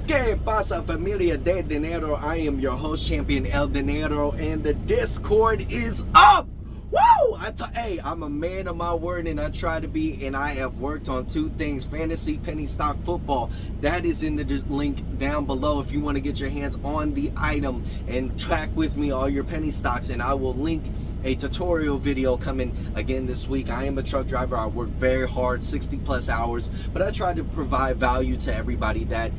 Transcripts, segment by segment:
¿Qué pasa, familia de dinero? I am your host, Champion El Dinero, and the Discord is up! Woo! Hey, I'm a man of my word, and I try to be, and I have worked on two things: fantasy, penny stock, football. That is in the link down below if you want to get your hands on the item and track with me all your penny stocks, and I will link a tutorial video coming again this week. I am a truck driver. I work very hard, 60 plus hours, but I try to provide value to everybody that,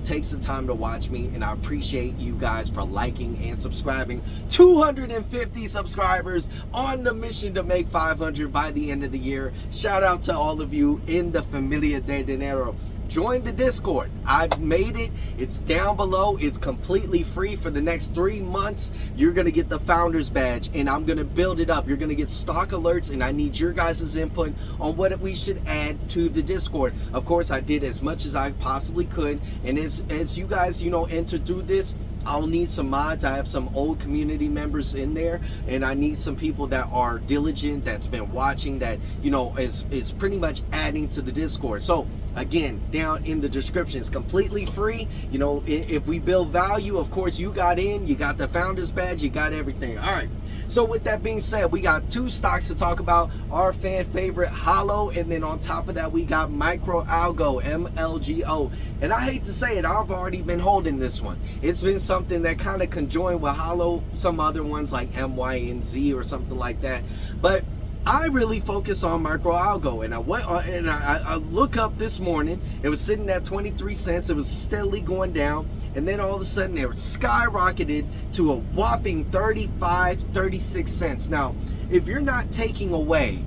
takes the time to watch me, and I appreciate you guys for liking and subscribing. 250 subscribers on the mission to make 500 by the end of the year. Shout out to all of you in the Familia de Dinero. Join the Discord. I've made it. It's down below. It's completely free for the next 3 months. You're going to get the founder's badge, and I'm going to build it up. You're going to get stock alerts, and I need your guys' input on what we should add to the Discord. Of course, I did as much as I possibly could, and as you guys, enter through this, I'll need some mods. I have some old community members in there, and I need some people that are diligent, that's been watching, that is pretty much adding to the Discord. So again, down in the description, it's completely free. If we build value, of course, you got in, you got the founder's badge, you got everything. All right, so with that being said, we got two stocks to talk about: our fan favorite Holo, and then on top of that we got MicroAlgo, MLGO. And I hate to say it, I've already been holding this one. It's been something that kind of conjoined with Holo, some other ones like MYNZ or something like that, but I really focus on MicroAlgo, and I look up this morning. It was sitting at 23 cents. It was steadily going down, and then all of a sudden it skyrocketed to a whopping 36 cents. Now, if you're not taking away,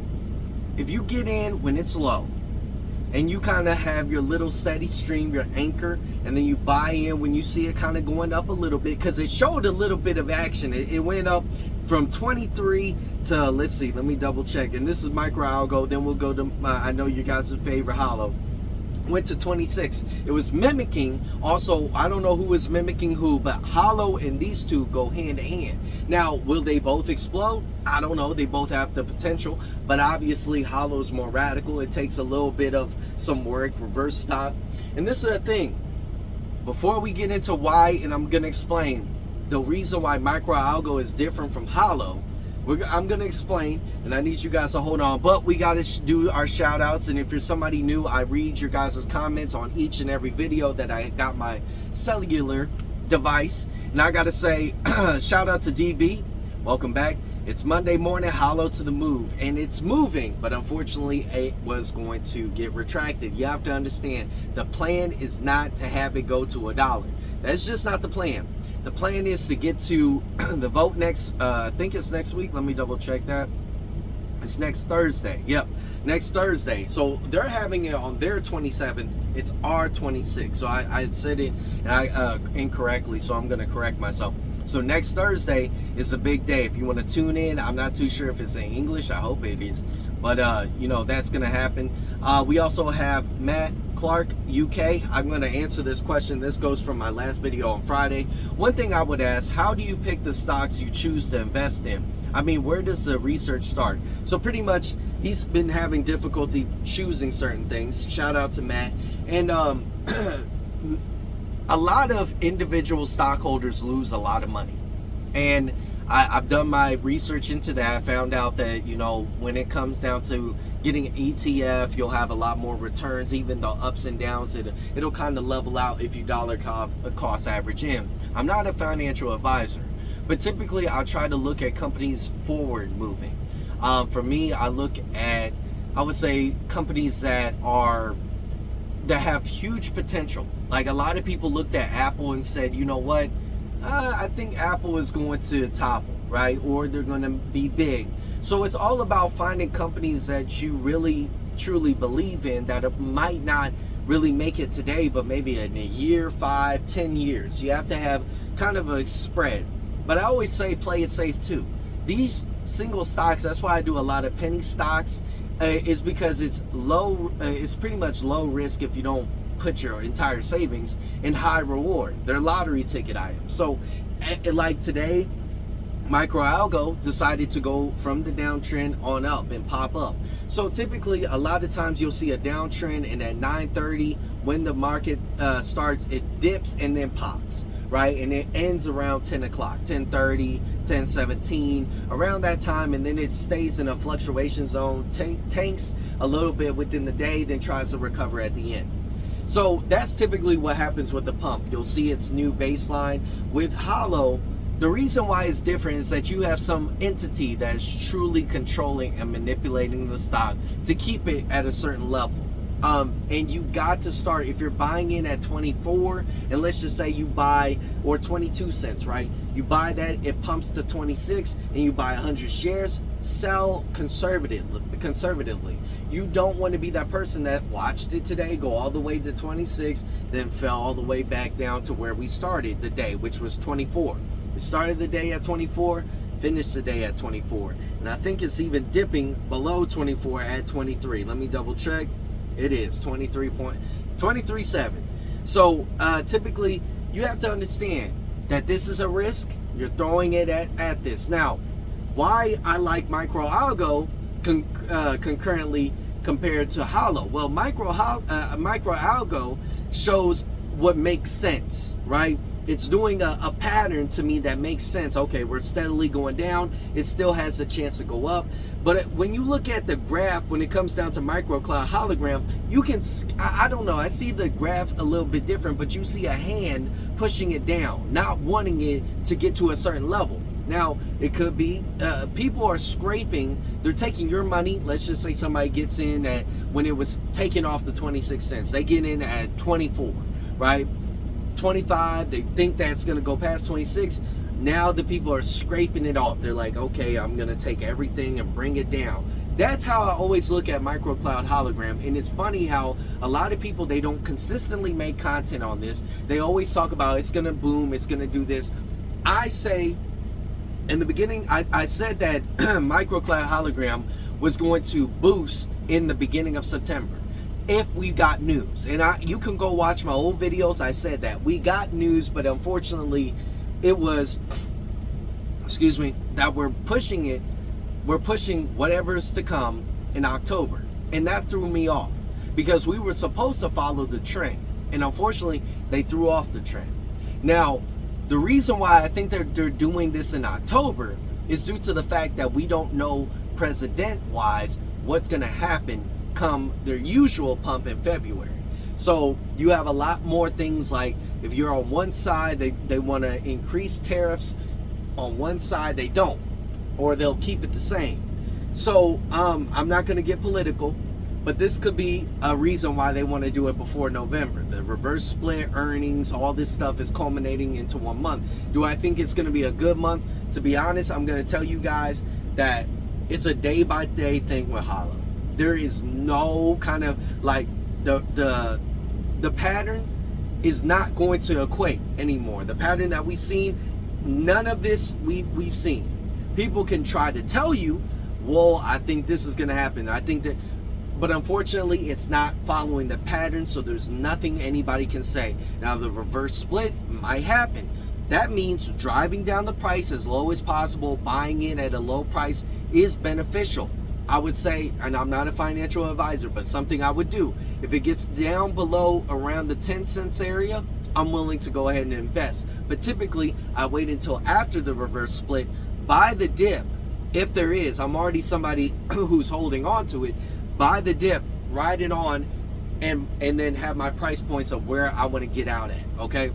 if you get in when it's low, and you kind of have your little steady stream, your anchor, and then you buy in when you see it kind of going up a little bit, because it showed a little bit of action. It went up from 23 to, let's see, let me double check. And this is MicroAlgo. Then we'll go to, I know you guys' favorite Holo. Went to 26. It was mimicking. Also, I don't know who was mimicking who, but Holo and these two go hand in hand. Now, will they both explode? I don't know. They both have the potential, but obviously Holo's more radical. It takes a little bit of some work, reverse stop. And this is a thing. Before we get into why, and I'm going to explain the reason why MicroAlgo is different from Holo, I'm going to explain, and I need you guys to hold on. But we got to do our shout outs, and if you're somebody new, I read your guys' comments on each and every video that I got my cellular device. And I got to say, shout out to DB. Welcome back. It's Monday morning, Holo to the move, and it's moving, but unfortunately it was going to get retracted. You have to understand, the plan is not to have it go to $1. That's just not the plan. The plan is to get to the vote next, I think it's next week. Let me double check that. It's next Thursday. Yep, next Thursday. So they're having it on their 27th. It's our 26th. So I said it incorrectly, so I'm going to correct myself. So next Thursday is a big day. If you want to tune in, I'm not too sure if it's in English. I hope it is. But, that's going to happen. We also have Matt Clark, UK. I'm going to answer this question. This goes from my last video on Friday. One thing I would ask: how do you pick the stocks you choose to invest in? I mean, where does the research start? So pretty much, he's been having difficulty choosing certain things. Shout out to Matt. And a lot of individual stockholders lose a lot of money. And I've done my research into that. I found out that, when it comes down to getting an ETF, you'll have a lot more returns. Even though ups and downs, it'll kind of level out if you dollar cost average in. I'm not a financial advisor, but typically I try to look at companies forward moving. For me, I look at, I would say, companies that have huge potential. Like, a lot of people looked at Apple and said, you know what, I think Apple is going to topple, right? Or they're going to be big. So it's all about finding companies that you really truly believe in, that it might not really make it today, but maybe in a year, 5, 10 years. You have to have kind of a spread. But I always say play it safe too. These single stocks, that's why I do a lot of penny stocks, is because it's low. It's pretty much low risk if you don't put your entire savings, in high reward. They're lottery ticket items. So like today, MicroAlgo decided to go from the downtrend on up and pop up. So typically, a lot of times you'll see a downtrend, and at 9:30, when the market starts, it dips and then pops, right? And it ends around 10 o'clock, 10:30, 10:17, around that time, and then it stays in a fluctuation zone, tanks a little bit within the day, then tries to recover at the end. So that's typically what happens with the pump. You'll see its new baseline. With Holo, the reason why it's different is that you have some entity that is truly controlling and manipulating the stock to keep it at a certain level. And you got to start, if you're buying in at 24, and let's just say you buy, or 22 cents, right? You buy that, it pumps to 26, and you buy 100 shares, sell conservatively. You don't want to be that person that watched it today go all the way to 26, then fell all the way back down to where we started the day, which was 24. We started the day at 24, finished the day at 24. And I think it's even dipping below 24 at 23. Let me double check. It is 23.237. So typically you have to understand that this is a risk. You're throwing it at this. Now, why I like MicroAlgo concurrently compared to Holo? Well, MicroAlgo shows what makes sense, right? It's doing a pattern to me that makes sense. Okay, we're steadily going down. It still has a chance to go up. But when you look at the graph, when it comes down to MicroCloud hologram, you can, I don't know, I see the graph a little bit different, but you see a hand pushing it down, not wanting it to get to a certain level. Now, it could be people are scraping, they're taking your money. Let's just say somebody gets in at, when it was taken off the 26 cents, they get in at 24, right? 25, they think that's going to go past 26. Now the people are scraping it off. They're like, okay, I'm going to take everything and bring it down. That's how I always look at MicroCloud hologram. And it's funny how a lot of people, they don't consistently make content on this. They always talk about it's going to boom, it's going to do this. I say, in the beginning, I said that MicroCloud hologram was going to boost in the beginning of September if we got news. And you can go watch my old videos. I said that we got news, but unfortunately it was, excuse me, that we're pushing it. We're pushing whatever's to come in October. And that threw me off because we were supposed to follow the trend. And unfortunately, they threw off the trend. Now, the reason why I think they're doing this in October is due to the fact that we don't know president-wise what's going to happen come their usual pump in February. So you have a lot more things like, if you're on one side, they want to increase tariffs. On one side, they don't, or they'll keep it the same. So I'm not going to get political, but this could be a reason why they want to do it before November. The reverse split, earnings, all this stuff is culminating into 1 month. Do I think it's going to be a good month? To be honest, I'm going to tell you guys that it's a day-by-day thing with Holo. There is no kind of like the pattern is not going to equate anymore. The pattern that we've seen, none of this we've seen. People can try to tell you, well, I think this is going to happen. I think that, but unfortunately, it's not following the pattern, so there's nothing anybody can say. Now, the reverse split might happen. That means driving down the price as low as possible, buying in at a low price is beneficial. I would say, and I'm not a financial advisor, but something I would do. If it gets down below around the 10 cents area, I'm willing to go ahead and invest. But typically, I wait until after the reverse split, buy the dip. If there is, I'm already somebody who's holding on to it, buy the dip, ride it on, and then have my price points of where I want to get out at, okay?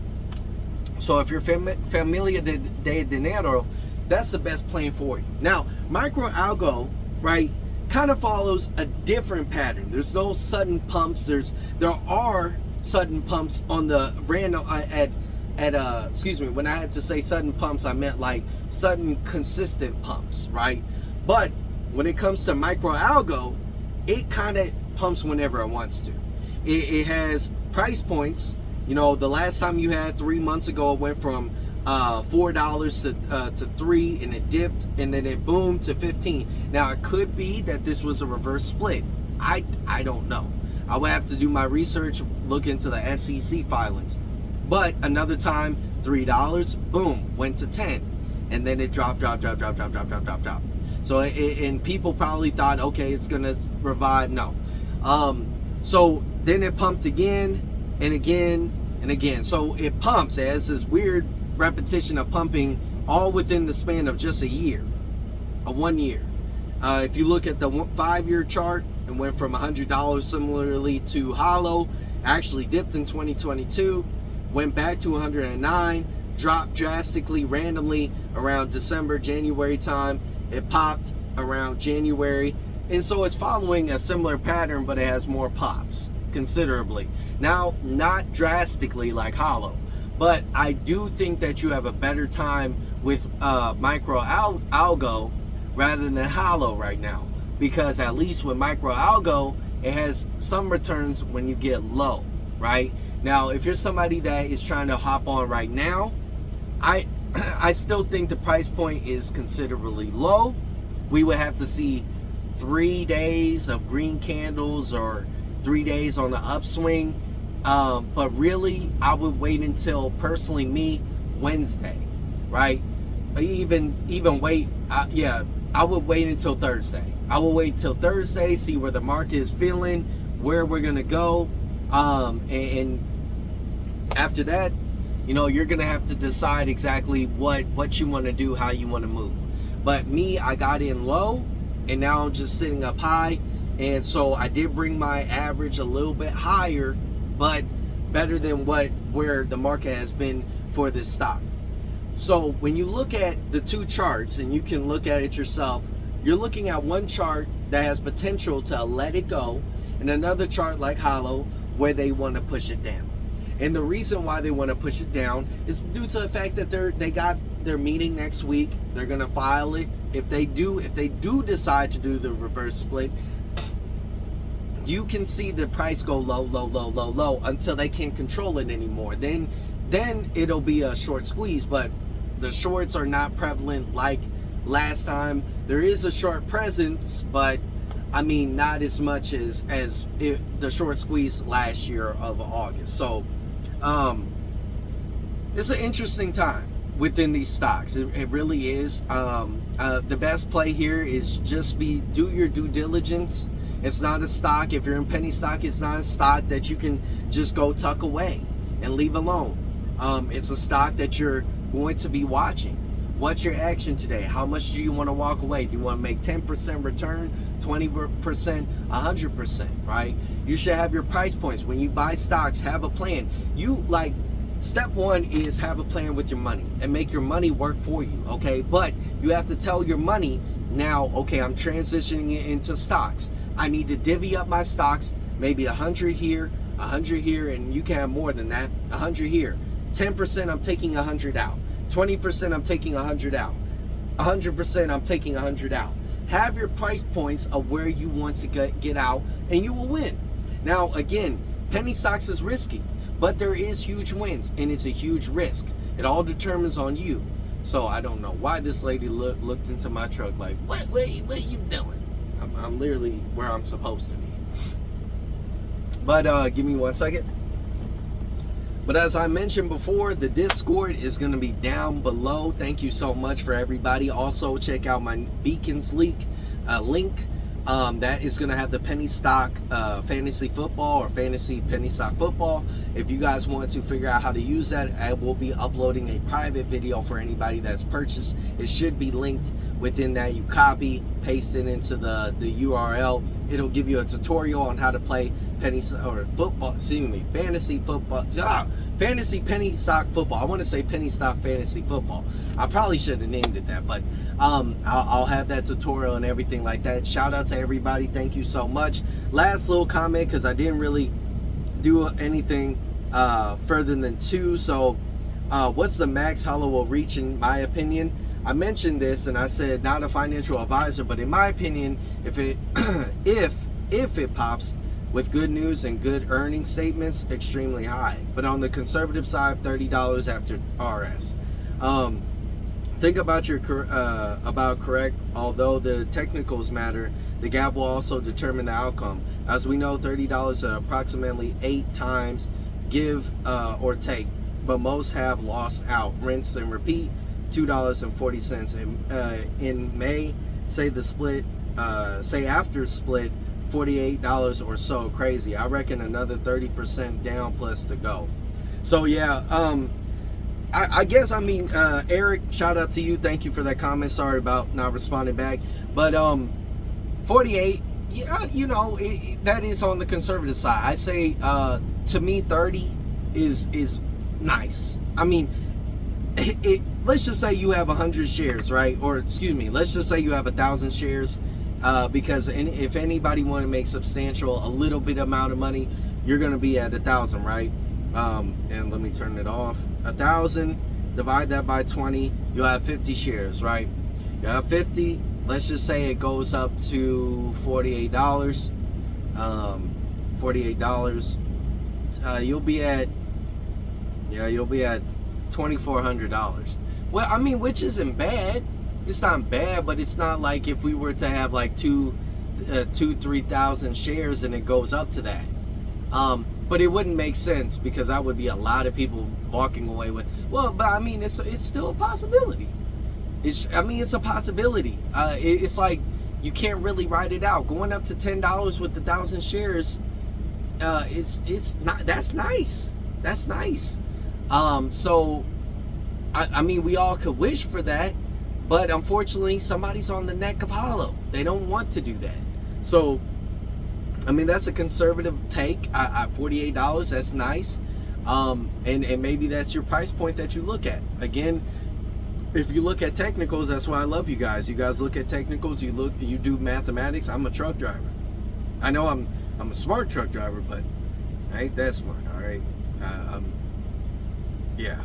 So if you're familia de dinero, that's the best plan for you. Now, MicroAlgo, right, kind of follows a different pattern. There's no sudden pumps. There are sudden pumps on the random excuse me, when I had to say sudden pumps, I meant like sudden consistent pumps, right? But when it comes to MicroAlgo, it kind of pumps whenever it wants to. It has price points. You know, the last time you had 3 months ago, it went from $4 to $3, and it dipped, and then it boomed to 15. Now, it could be that this was a reverse split. I don't know. I would have to do my research, look into the SEC filings. But another time, $3, boom, went to 10. and then it dropped. So and people probably thought, okay, it's gonna revive. No. So then it pumped again and again and again. So it pumps. It has this weird repetition of pumping all within the span of just a year, 1 year. If you look at the 5-year chart, it went from $100 similarly to Holo, actually dipped in 2022, went back to 109, dropped drastically randomly around December, January time. It popped around January, and so it's following a similar pattern, but it has more pops considerably. Now, not drastically like Holo, but I do think that you have a better time with MicroAlgo rather than Holo right now, because at least with MicroAlgo, it has some returns when you get low, right? Now, if you're somebody that is trying to hop on right now, I still think the price point is considerably low. We would have to see 3 days of green candles or 3 days on the upswing. But really, I would wait until, personally me, Wednesday, right? Even wait, I would wait until Thursday. I will wait till Thursday, see where the market is feeling, where we're gonna go, and after that, you know, you're gonna have to decide exactly what you want to do, how you want to move. But me, I got in low, and now I'm just sitting up high, and so I did bring my average a little bit higher, but better than where the market has been for this stock. So when you look at the two charts, and you can look at it yourself, you're looking at one chart that has potential to let it go, and another chart like Holo where they want to push it down. And the reason why they want to push it down is due to the fact that they got their meeting next week. They're gonna file it. If they do decide to do the reverse split, you can see the price go low until they can't control it anymore. Then it'll be a short squeeze. But the shorts are not prevalent like last time. There is a short presence, but I mean not as much as the short squeeze last year of August. So it's an interesting time within these stocks. It really is. The best play here is just do your due diligence. It's not a stock. If you're in penny stock, it's not a stock that you can just go tuck away and leave alone. It's a stock that you're going to be watching. What's your action today? How much do you want to walk away? Do you want to make 10% return, 20%, 100%, right? You should have your price points. When you buy stocks, have a plan. Step one is have a plan with your money and make your money work for you, okay? But you have to tell your money now, okay, I'm transitioning it into stocks. I need to divvy up my stocks, maybe 100 here, 100 here, and you can have more than that, 100 here. 10% I'm taking 100 out. 20% I'm taking 100 out. 100% I'm taking 100 out. Have your price points of where you want to get out, and you will win. Now, again, penny stocks is risky, but there is huge wins, and it's a huge risk. It all determines on you. So I don't know why this lady looked into my truck like, what are you doing? I'm literally where I'm supposed to be. But give me 1 second. But as I mentioned before, the Discord is going to be down below. Thank you so much for everybody. Also, check out my Beacons link. That is going to have the penny stock fantasy football or fantasy penny stock football. If you guys want to figure out how to use that, I will be uploading a private video for anybody that's purchased. It should be linked within that. You copy, paste it into the URL. It'll give you a tutorial on how to play fantasy football. Fantasy penny stock football. I want to say penny stock fantasy football. I probably should have named it that, but I'll have that tutorial and everything like that. Shout out to everybody. Thank you so much. Last little comment, because I didn't really do anything further than 2. So what's the max Holo will reach in my opinion? I mentioned this and I said not a financial advisor, but in my opinion, if it pops with good news and good earning statements, extremely high. But on the conservative side, $30 after RS. Think about about correct. Although the technicals matter, the gap will also determine the outcome. As we know, $30 is approximately 8 times give or take, but most have lost out. Rinse and repeat. $2.40 in May. Say the split, say after split, $48 or so. Crazy. I reckon another 30% down plus to go. So yeah, I guess, I mean, Eric, shout out to you. Thank you for that comment. Sorry about not responding back. But 48, yeah, you know, that is on the conservative side. I say, to me, 30 is nice. I mean, let's just say you have 100 shares, right? Or excuse me, let's just say you have 1,000 shares, because if anybody want to make substantial, a little bit amount of money, you're going to be at 1,000, right? And let me turn it off. 1,000, divide that by 20, you'll have 50 shares, right? You have 50. Let's just say it goes up to $48. $48. You'll be at $2,400. Well, I mean, which isn't bad. It's not bad, but it's not like if we were to have like 3,000 shares and it goes up to that. But it wouldn't make sense, because that would be a lot of people walking away with. Well, but I mean, it's still a possibility. It's a possibility. It's like you can't really write it out. Going up to $10 with 1,000 shares, it's not. That's nice. That's nice. So, I mean, we all could wish for that, but unfortunately, somebody's on the neck of Holo. They don't want to do that. So, I mean, that's a conservative take. $48, that's nice. And maybe that's your price point that you look at. Again, if you look at technicals, that's why I love you guys. You guys look at technicals, you do mathematics. I'm a truck driver. I know I'm a smart truck driver, but I ain't that smart, all right? Yeah.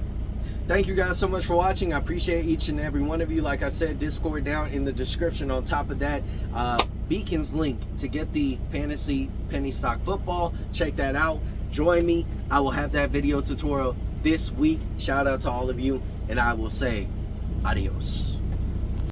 Thank you guys so much for watching. I appreciate each and every one of you. Like I said, Discord down in the description. On top of that, Beacon's link to get the fantasy penny stock football. Check that out. Join me. I will have that video tutorial this week. Shout out to all of you, and I will say adios.